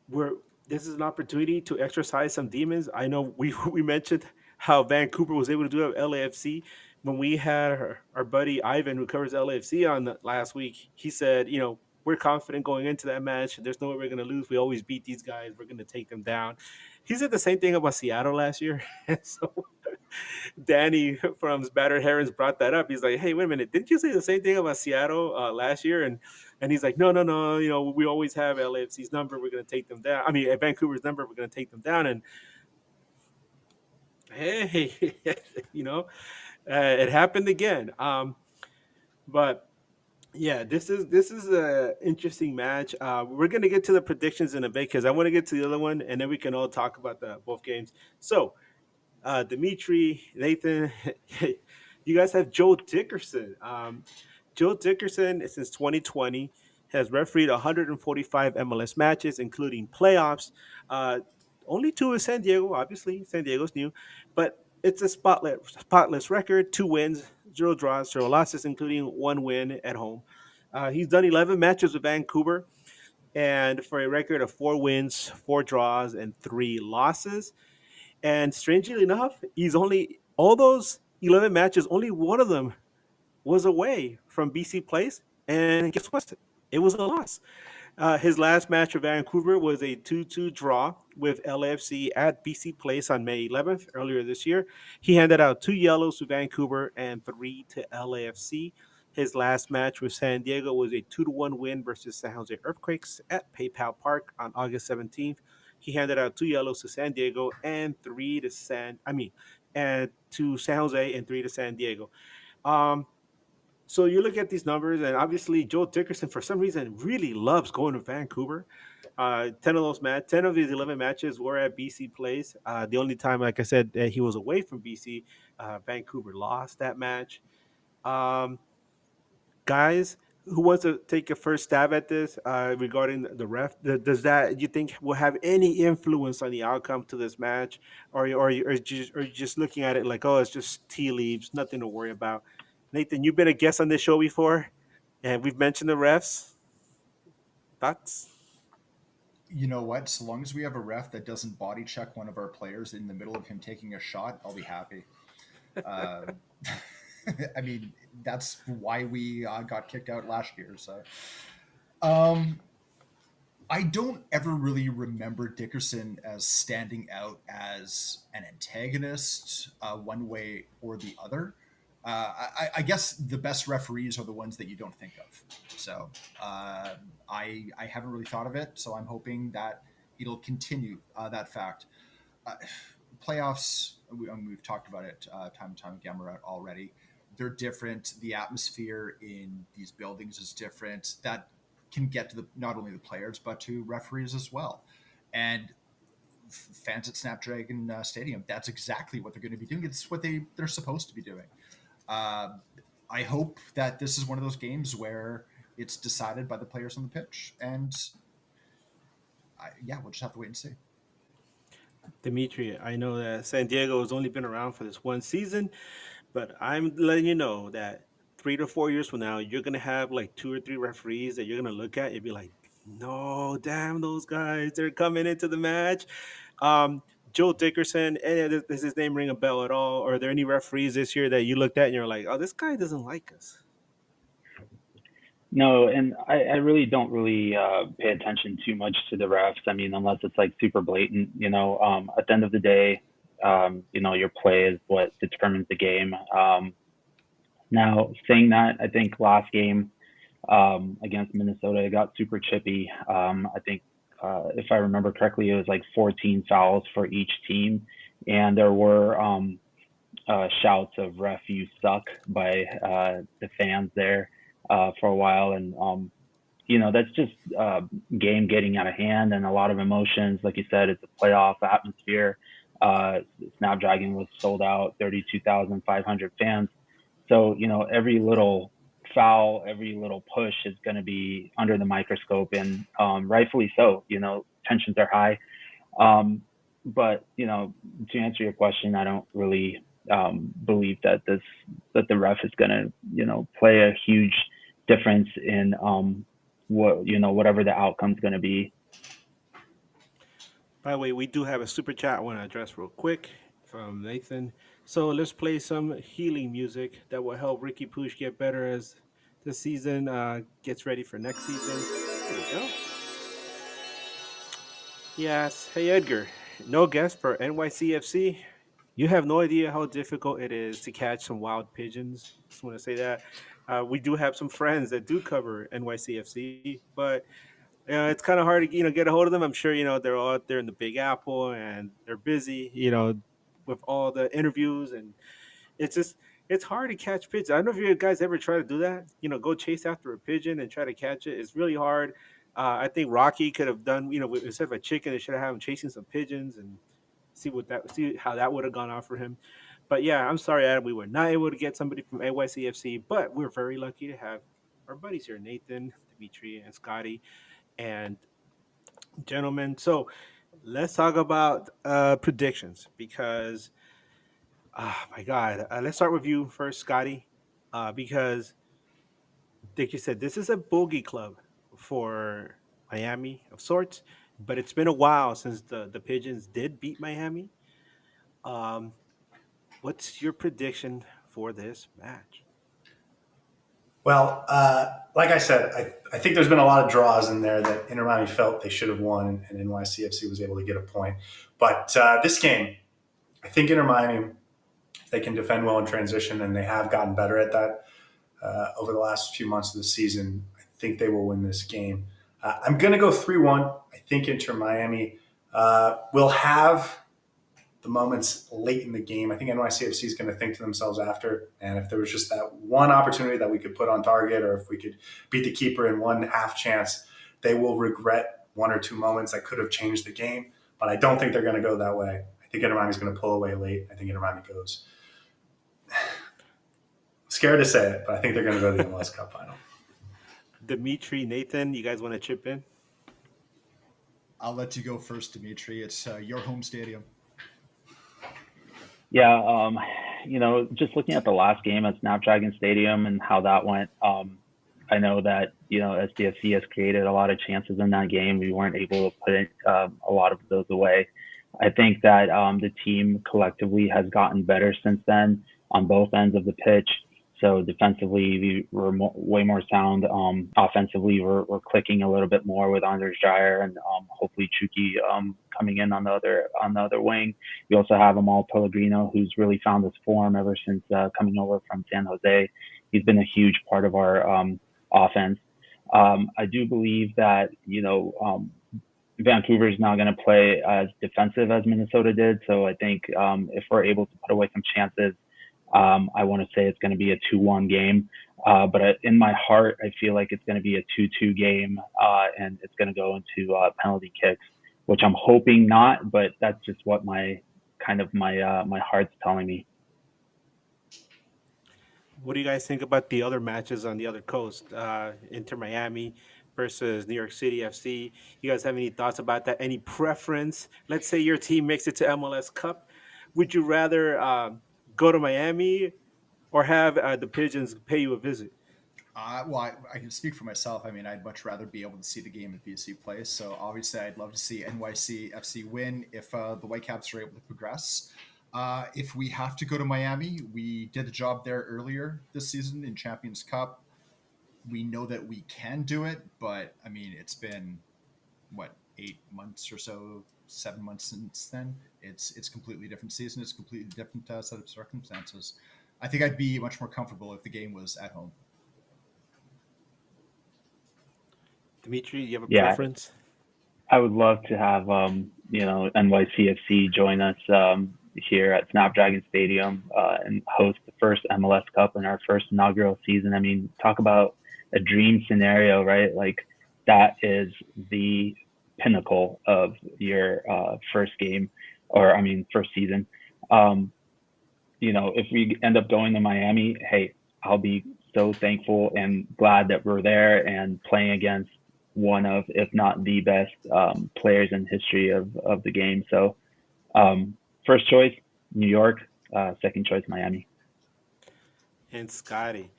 we're this is an opportunity to exercise some demons. I know we we mentioned how Vancouver was able to do it at LAFC when we had our buddy Ivan who covers LAFC on the, last week. He said, we're confident going into that match. There's no way we're going to lose. We always beat these guys. We're going to take them down. He said the same thing about Seattle last year. So Danny from Battered Herons brought that up. He's like, "Hey, wait a minute! Didn't you say the same thing about Seattle last year?" And he's like, "No, no, no. We always have LAFC's number. We're going to take them down. I mean, at Vancouver's number, we're going to take them down." And hey, it happened again. But yeah, this is a interesting match. We're gonna get to the predictions in a bit because I want to get to the other one, and then we can all talk about the both games. So Dimitri, Nathan, you guys have Joe Dickerson. Joe Dickerson, since 2020, has refereed 145 MLS matches, including playoffs. Uh, Only two is San Diego, obviously. San Diego's new, but it's a spotless record: 2 wins, 0 draws, 0 losses, including 1 win at home. He's done 11 matches with Vancouver, and for a record of 4 wins, 4 draws, and 3 losses. And strangely enough, he's only all those 11 matches, only one of them was away from BC Place. And guess what? It was a loss. His last match for Vancouver was a 2-2 draw with LAFC at BC Place on May 11th, earlier this year. He handed out 2 yellows to Vancouver and 3 to LAFC. His last match with San Diego was a 2-1 win versus San Jose Earthquakes at PayPal Park on August 17th. He handed out 2 yellows to San Diego and 2 to San Jose and 3 to San Diego. Um, so you look at these numbers, and obviously Joe Dickerson, for some reason, really loves going to Vancouver. 10 of his 11 matches were at BC Place. The only time, like I said, that he was away from BC, Vancouver lost that match. Um, Guys, who wants to take a first stab at this regarding the ref? Does that you think will have any influence on the outcome to this match, or you just looking at it like, oh, it's just tea leaves, nothing to worry about? Nathan, you've been a guest on this show before, and we've mentioned the refs. Thoughts? You know what? So long as we have a ref that doesn't body check one of our players in the middle of him taking a shot, I'll be happy. Uh, I mean, that's why we got kicked out last year. So, um, I don't ever really remember Dickerson as standing out as an antagonist, one way or the other. I guess the best referees are the ones that you don't think of. So I haven't really thought of it. So I'm hoping that it'll continue that fact. Uh, Playoffs, we've talked about it time and time again already. They're different. The atmosphere in these buildings is different. That can get to not only the players but to referees as well. And fans at Snapdragon Stadium, that's exactly what they're going to be doing. It's what they're supposed to be doing. Uh, I hope that this is one of those games where it's decided by the players on the pitch, and we'll just have to wait and see. Dimitri, I know that San Diego has only been around for this one season, but I'm letting you know that 3 to 4 years from now, you're gonna have like 2 or 3 referees that you're gonna look at and be like, "No, damn those guys! They're coming into the match." Um, Joe Dickerson, does his name ring a bell at all? Or are there any referees this year that you looked at and you're like, "Oh, this guy doesn't like us"? No, and I really don't really pay attention too much to the refs. I mean, unless it's like super blatant, at the end of the day, your play is what determines the game. Now, saying that, I think last game against Minnesota, it got super chippy. I think, if I remember correctly, it was like 14 fouls for each team. And there were shouts of "ref, you suck" by the fans there for a while. And, that's just game getting out of hand and a lot of emotions. Like you said, it's a playoff atmosphere. Snapdragon was sold out, 32,500 fans. So, every little foul, every little push is going to be under the microscope, and rightfully so. Tensions are high. But, to answer your question, I don't really believe that the ref is going to play a huge difference in whatever the outcome's going to be. By the way, we do have a super chat I want to address real quick from Nathan. So let's play some healing music that will help Ricky Pooch get better as the season gets ready for next season. There we go. Yes. Hey, Edgar. No guest for NYCFC. You have no idea how difficult it is to catch some wild pigeons. Just want to say that. We do have some friends that do cover NYCFC, but it's kind of hard to get a hold of them. I'm sure they're all out there in the Big Apple and they're busy, with all the interviews, and it's just it's hard to catch pigeons. I don't know if you guys ever try to do that. Go chase after a pigeon and try to catch it. It's really hard. I think Rocky could have done, instead of a chicken, they should have had him chasing some pigeons and see how that would have gone out for him. But yeah, I'm sorry, Adam, we were not able to get somebody from NYCFC, but we're very lucky to have our buddies here, Nathan, Dimitri, and Scotty. And gentlemen, so let's talk about predictions because, my God, let's start with you first, Scotty, because, like you said, this is a bogey club for Miami of sorts, but it's been a while since the Pigeons did beat Miami. Um, what's your prediction for this match? Well, like I said, I think there's been a lot of draws in there that Inter Miami felt they should have won, and NYCFC was able to get a point. But this game, I think Inter Miami, if they can defend well in transition, and they have gotten better at that over the last few months of the season, I think they will win this game. I'm going to go 3-1. I think Inter Miami will have the moments late in the game. I think NYCFC is going to think to themselves after, and if there was just that one opportunity that we could put on target, or if we could beat the keeper in one half chance, they will regret one or two moments that could have changed the game. But I don't think they're going to go that way. I think Inter Miami is going to pull away late. I think Inter Miami goes. Scared to say it, but I think they're going to go to the MLS Cup final. Dimitri, Nathan, you guys want to chip in? I'll let you go first, Dimitri. It's your home stadium. Yeah, just looking at the last game at Snapdragon Stadium and how that went, I know that, SDFC has created a lot of chances in that game. We weren't able to put a lot of those away. I think that the team collectively has gotten better since then on both ends of the pitch. So defensively, we were way more sound. Offensively, we're clicking a little bit more with Anders Dreyer and hopefully Chucky coming in on the other wing. We also have Amal Pellegrino, who's really found his form ever since coming over from San Jose. He's been a huge part of our offense. I do believe that Vancouver is not going to play as defensive as Minnesota did. So I think if we're able to put away some chances, I want to say it's going to be a 2-1 game, but in my heart, I feel like it's going to be a 2-2 game, and it's going to go into penalty kicks, which I'm hoping not, but that's just what my heart's telling me. What do you guys think about the other matches on the other coast? Inter Miami versus New York City FC. You guys have any thoughts about that? Any preference? Let's say your team makes it to MLS Cup. Would you rather go to Miami or have the Pigeons pay you a visit? Well, I can speak for myself. I mean, I'd much rather be able to see the game at BC Place. So obviously, I'd love to see NYCFC win if the Whitecaps are able to progress. If we have to go to Miami, we did the job there earlier this season in Champions Cup. We know that we can do it, but I mean, it's been 8 months or so, 7 months since then. It's completely different season. It's a completely different set of circumstances. I think I'd be much more comfortable if the game was at home. Dimitri, do you have a Yeah. preference? I would love to have NYCFC join us here at Snapdragon Stadium and host the first MLS Cup in our first inaugural season. I mean, talk about a dream scenario, right? Like that is the pinnacle of your first game, first season. If we end up going to Miami, hey, I'll be so thankful and glad that we're there and playing against one of, if not the best players in history of the game. So first choice, New York. second choice Miami. And Scotty,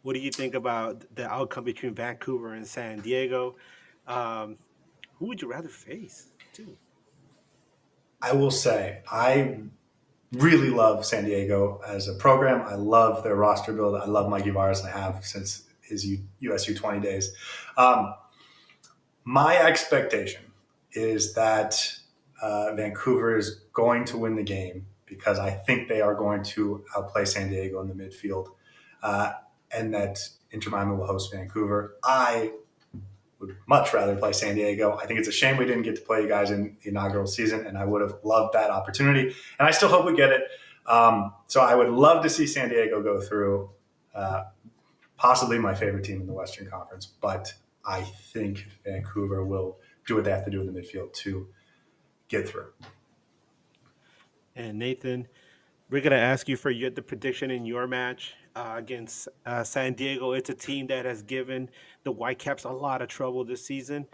what do you think about the outcome between Vancouver and San Diego? Um, who would you rather face, too? I will say, I really love San Diego as a program. I love their roster build. I love Mikey Varas, and I have since his USU 20 days. Um, my expectation is that Vancouver is going to win the game because I think they are going to outplay San Diego in the midfield, and that Inter Miami will host Vancouver. I would much rather play San Diego. I think it's a shame we didn't get to play you guys in the inaugural season, and I would have loved that opportunity. And I still hope we get it. So I would love to see San Diego go through, possibly my favorite team in the Western Conference. But I think Vancouver will do what they have to do in the midfield to get through. And Nathan, we're going to ask you for the prediction in your match against San Diego. It's a team that has given the Whitecaps a lot of trouble this season.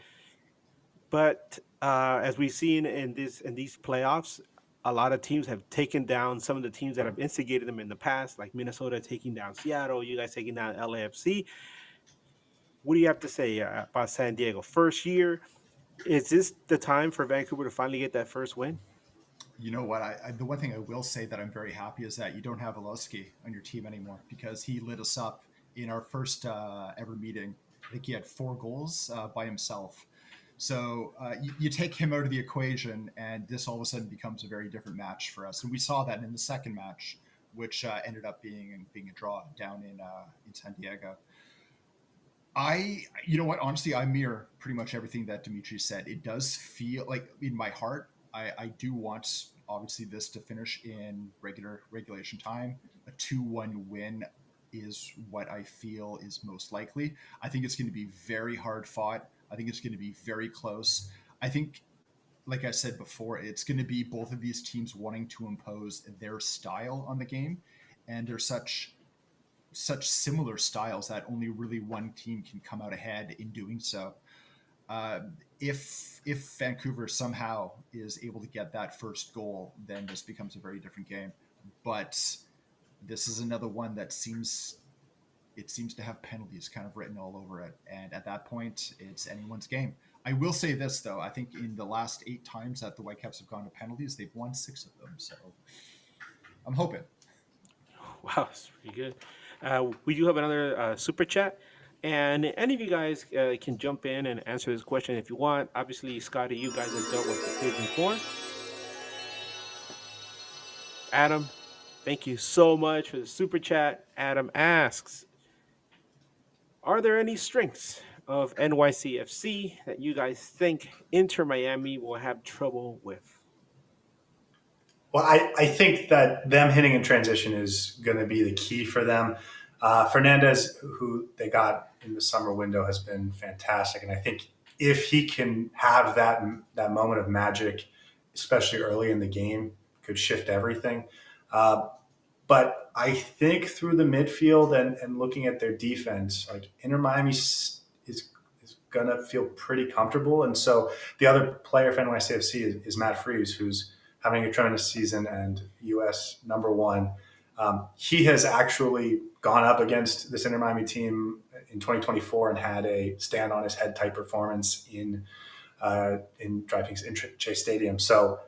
But as we've seen in these playoffs, a lot of teams have taken down some of the teams that have instigated them in the past, like Minnesota taking down Seattle, you guys taking down LAFC. What do you have to say about San Diego? First year, is this the time for Vancouver to finally get that first win? You know what? The one thing I will say that I'm very happy is that you don't have Olowski on your team anymore, because he lit us up in our first ever meeting. I think he had 4 goals by himself. So you take him out of the equation, and this all of a sudden becomes a very different match for us. And we saw that in the second match, which ended up being a draw down in San Diego. You know what? Honestly, I mirror pretty much everything that Dimitri said. It does feel like, in my heart, I do want, obviously, this to finish in regulation time. A 2-1 win is what I feel is most likely. I think it's going to be very hard fought. I think it's going to be very close. I think, like I said before, it's going to be both of these teams wanting to impose their style on the game, and they're such similar styles that only really one team can come out ahead in doing so. If Vancouver somehow is able to get that first goal, then this becomes a very different game. But this is another one that seems to have penalties kind of written all over it. And at that point, it's anyone's game. I will say this, though. I think in the last 8 times that the Whitecaps have gone to penalties, they've won 6 of them. So I'm hoping. Wow, that's pretty good. We do have another super chat. And any of you guys can jump in and answer this question if you want. Obviously, Scotty, you guys have dealt with the pigeon before. Adam, thank you so much for the super chat. Adam asks, are there any strengths of NYCFC that you guys think Inter Miami will have trouble with? Well, I think that them hitting in transition is going to be the key for them. Fernandez, who they got in the summer window, has been fantastic. And I think if he can have that moment of magic, especially early in the game, could shift everything. But I think through the midfield and looking at their defense, like Inter Miami is going to feel pretty comfortable. And so the other player for NYCFC is Matt Freese, who's having a tremendous season and U.S. #1. He has actually gone up against this Inter Miami team in 2024 and had a stand on his head type performance in DraftKings Chase Stadium. So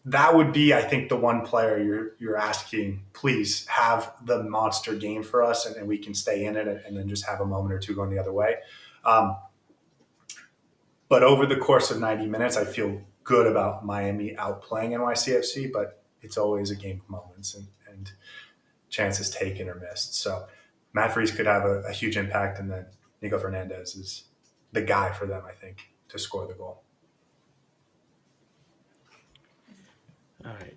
that would be, I think, the one player you're asking, please have the monster game for us, and we can stay in it and then just have a moment or two going the other way. But over the course of 90 minutes, I feel good about Miami outplaying NYCFC, but it's always a game of moments and chances taken or missed. So Matt Freese could have a huge impact, and then Nico Fernandez is the guy for them, I think, to score the goal. All right.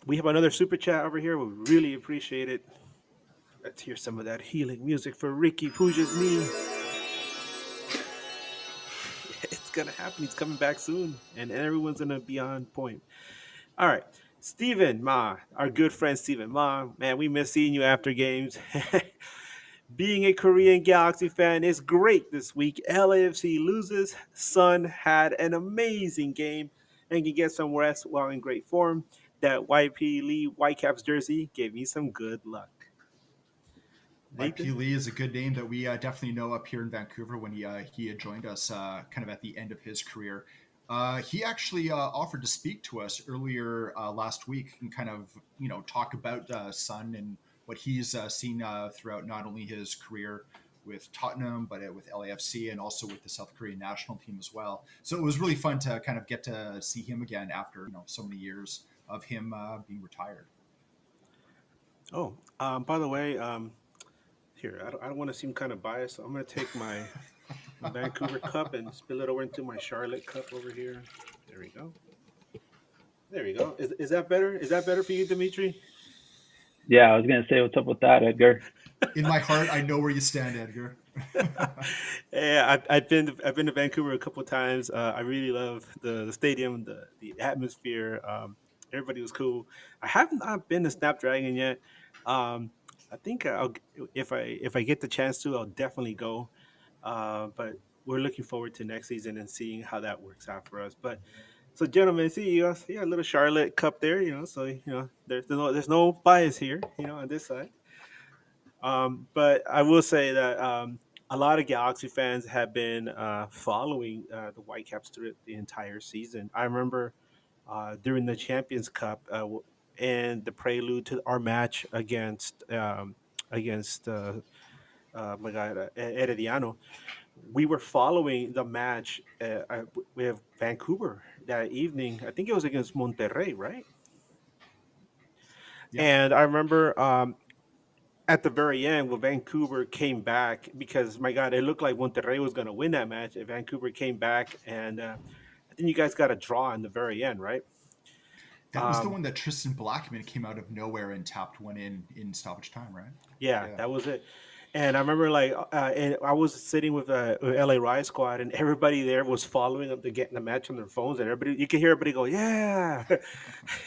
We have another super chat over here. We really appreciate it. Let's hear some of that healing music for Ricky Puja's knee. It's going to happen. He's coming back soon, and everyone's going to be on point. All right. Steven Ma, our good friend Steven Ma, man, we miss seeing you after games. Being a Korean Galaxy fan is great this week. LAFC loses. Sun had an amazing game and can get some rest while in great form. that YP Lee Whitecaps jersey gave me some good luck. YP Nathan? Lee is a good name that we definitely know up here in Vancouver when he had joined us kind of at the end of his career. He actually offered to speak to us earlier last week and kind of talk about Son and what he's seen throughout not only his career with Tottenham but with LAFC and also with the South Korean national team as well. So it was really fun to kind of get to see him again after so many years of him being retired. Oh, by the way, here, I don't want to seem kind of biased, so I'm going to take my Vancouver cup and spill it over into my Charlotte cup over here. There we go. There we go. Is that better? Is that better for you, Dimitri? Yeah, I was gonna say what's up with that, Edgar. In my heart, I know where you stand, Edgar. Yeah, I've been to Vancouver a couple of times. I really love the stadium, the atmosphere. Everybody was cool. I have not been to Snapdragon yet. I think if I get the chance to, I'll definitely go. But we're looking forward to next season and seeing how that works out for us. But so, gentlemen, see you got a little Charlotte cup there. So there's no bias here. On this side. But I will say that a lot of Galaxy fans have been following the Whitecaps through the entire season. I remember during the Champions Cup and the prelude to our match against my guy Herediano, we were following the match with Vancouver that evening. I think it was against Monterrey, right? Yeah. And I remember at the very end, when Vancouver came back, because my God, it looked like Monterrey was going to win that match. And Vancouver came back, and I think you guys got a draw in the very end, right? That was the one that Tristan Blackman came out of nowhere and tapped one in stoppage time, right? Yeah, that was it. And I remember, and I was sitting with LA Riot Squad, and everybody there was following up to getting the match on their phones, and you could hear everybody go, "Yeah,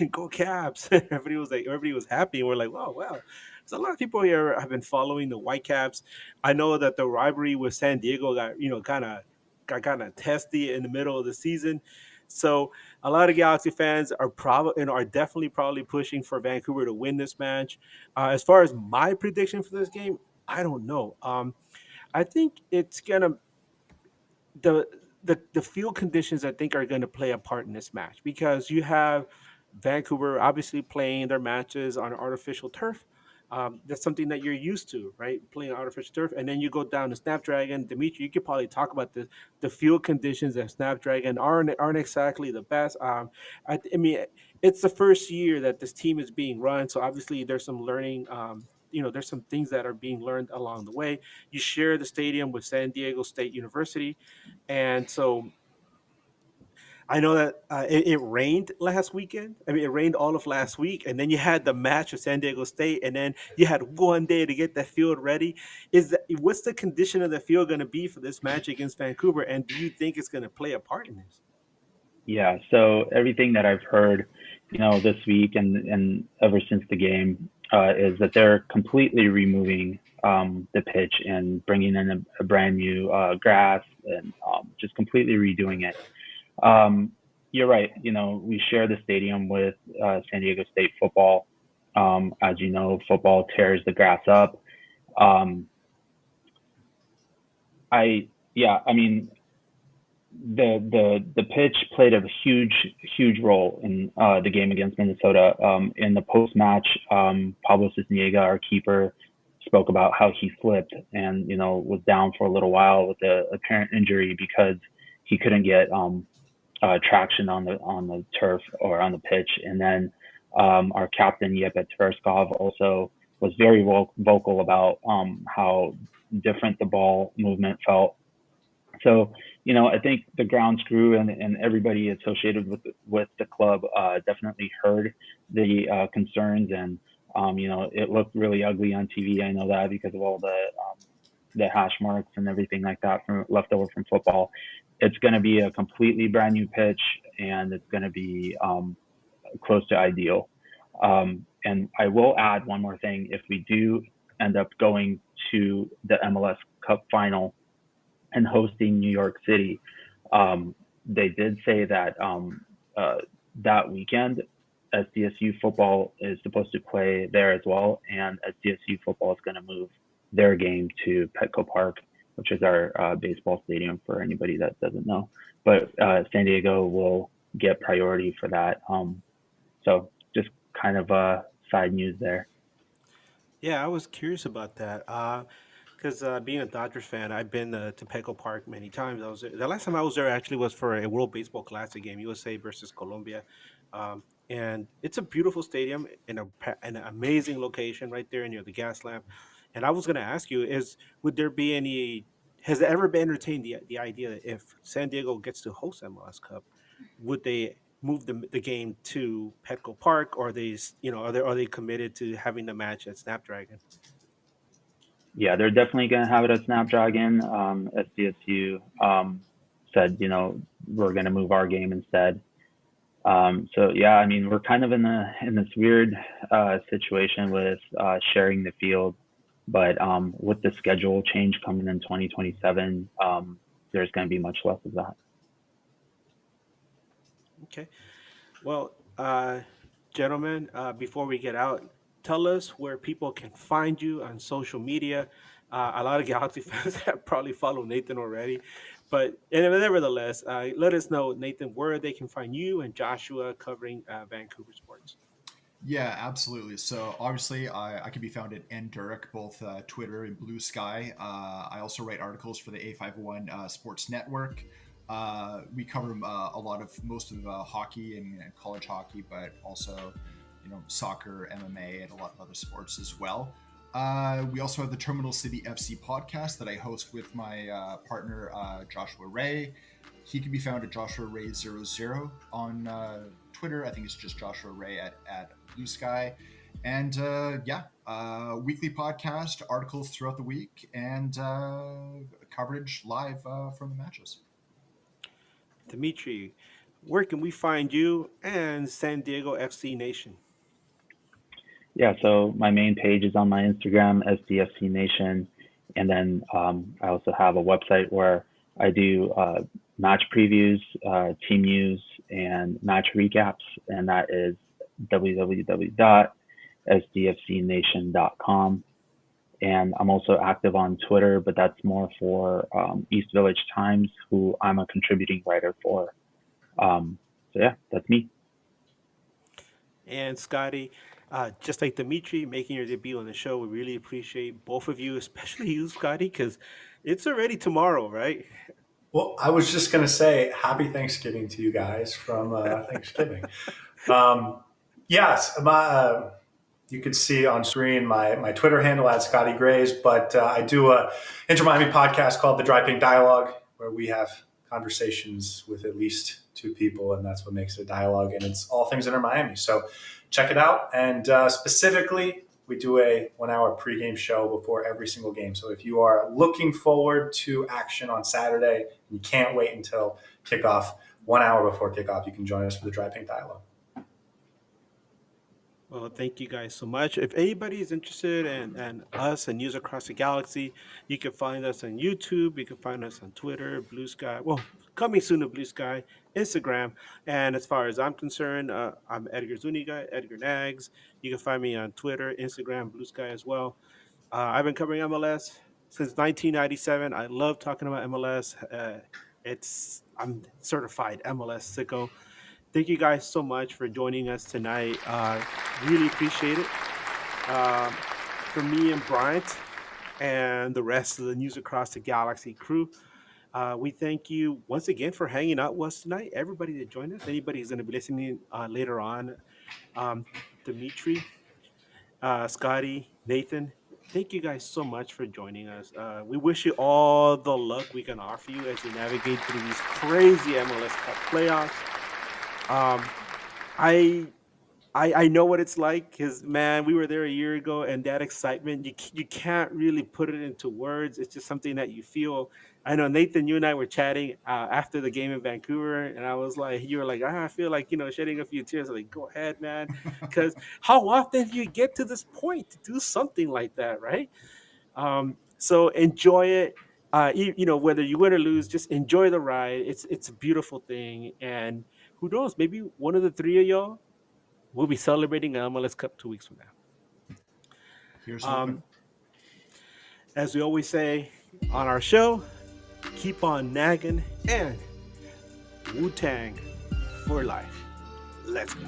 go Caps!" Everybody was happy, and we're like, "Oh, wow." So a lot of people here have been following the Whitecaps. I know that the rivalry with San Diego got kind of testy in the middle of the season. So a lot of Galaxy fans are definitely probably pushing for Vancouver to win this match. As far as my prediction for this game, I don't know. I think it's gonna the the field conditions I think are going to play a part in this match because you have Vancouver obviously playing their matches on artificial turf. That's something that you're used to, right? Playing on artificial turf, and then you go down to Snapdragon. Dimitri, you could probably talk about the field conditions at Snapdragon aren't exactly the best. I mean, it's the first year that this team is being run, so obviously there's some learning. There's some things that are being learned along the way. You share the stadium with San Diego State University, and so I know that it rained last weekend. I mean, it rained all of last week, and then you had the match with San Diego State, and then you had one day to get that field ready. What's the condition of the field going to be for this match against Vancouver, and do you think it's going to play a part in this? Yeah, so everything that I've heard, this week and ever since the game, is that they're completely removing the pitch and bringing in a brand new grass and just completely redoing it. You're right. We share the stadium with San Diego State football. As you know, football tears the grass up. I mean, the pitch played a huge role in the game against Minnesota. In the post match, Pablo Cisniega, our keeper, spoke about how he slipped and was down for a little while with the apparent injury because he couldn't get traction on the turf or on the pitch. And then our captain Yepe Tverskov also was very vocal about how different the ball movement felt. So, I think the grounds crew and everybody associated with the club definitely heard the concerns, and it looked really ugly on TV. I know that because of all the hash marks and everything like that from left over from football. It's going to be a completely brand new pitch, and it's going to be close to ideal. And I will add one more thing: if we do end up going to the MLS Cup final and hosting New York City, they did say that that weekend SDSU football is supposed to play there as well, and SDSU football is going to move their game to Petco Park, which is our baseball stadium for anybody that doesn't know. But San Diego will get priority for that. So just kind of side news there. Yeah, I was curious about that. Because being a Dodgers fan, I've been to Petco Park many times. The last time I was there actually was for a World Baseball Classic game, USA versus Colombia, and it's a beautiful stadium in an amazing location right there near the gas lamp. And I was going to ask you, would there be any? Has it ever been entertained the idea that if San Diego gets to host MLS Cup, would they move the game to Petco Park, or are they committed to having the match at Snapdragon? Yeah, they're definitely going to have it at Snapdragon. SDSU said, we're going to move our game instead. So yeah, I mean, we're kind of in this weird situation with sharing the field, but with the schedule change coming in 2027, there's going to be much less of that. Okay. Well, gentlemen, before we get out, tell us where people can find you on social media. A lot of Galaxy fans have probably followed Nathan already, but nevertheless, let us know, Nathan, where they can find you and Joshua covering Vancouver sports. Yeah, absolutely. So obviously, I can be found at ndurek, both Twitter and Blue Sky. I also write articles for the A51 Sports Network. We cover most of hockey and college hockey, but also, soccer, MMA, and a lot of other sports as well. We also have the Terminal City FC podcast that I host with my partner, Joshua Ray. He can be found at Joshua Ray00 on Twitter. I think it's just Joshua Ray at Blue Sky. And weekly podcast, articles throughout the week, and coverage live from the matches. Dimitri, where can we find you and San Diego FC Nation? Yeah, so my main page is on my Instagram, SDFC Nation, and then I also have a website where I do match previews, team news, and match recaps, and that is www.sdfcnation.com. And I'm also active on Twitter, but that's more for East Village Times, who I'm a contributing writer for. So yeah, that's me. And Scotty, just like Dimitri, making your debut on the show, we really appreciate both of you, especially you, Scotty, because it's already tomorrow, right? Well, I was just going to say happy Thanksgiving to you guys from Thanksgiving. Yes, you could see on screen my Twitter handle at Scotty Grays, but I do a Inter Miami podcast called The Dry Pink Dialogue, where we have conversations with at least two people, and that's what makes it a dialogue, and it's all things Inter Miami. So check it out, and specifically, we do a 1-hour pregame show before every single game. So if you are looking forward to action on Saturday, and you can't wait until kickoff, 1 hour before kickoff, you can join us for the Dry Pink Dialogue. Well, thank you guys so much. If anybody is interested in us and News Across the Galaxy, you can find us on YouTube. You can find us on Twitter, Blue Sky. Well, coming soon to Blue Sky, Instagram. And as far as I'm concerned, I'm Edgar Zuniga, Edgar Nags. You can find me on Twitter, Instagram, Blue Sky as well. I've been covering MLS since 1997. I love talking about MLS. I'm certified MLS sicko. Thank you guys so much for joining us tonight. Really appreciate it. For me and Bryant and the rest of the News Across the Galaxy crew, we thank you once again for hanging out with us tonight. Everybody that joined us, anybody who's going to be listening later on, Dimitri, Scotty, Nathan, thank you guys so much for joining us. We wish you all the luck we can offer you as you navigate through these crazy MLS Cup playoffs. I know what it's like because, man, we were there a year ago, and that excitement, you can't really put it into words. It's just something that you feel. I know, Nathan, you and I were chatting after the game in Vancouver, and you were like, I feel like, shedding a few tears. I'm like, go ahead, man, because how often do you get to this point to do something like that, right? So enjoy it. Whether you win or lose, just enjoy the ride. It's a beautiful thing, and who knows? Maybe one of the three of y'all we'll be celebrating an MLS Cup 2 weeks from now. Here's hoping. As we always say on our show, keep on nagging and Wu-Tang for life. Let's go.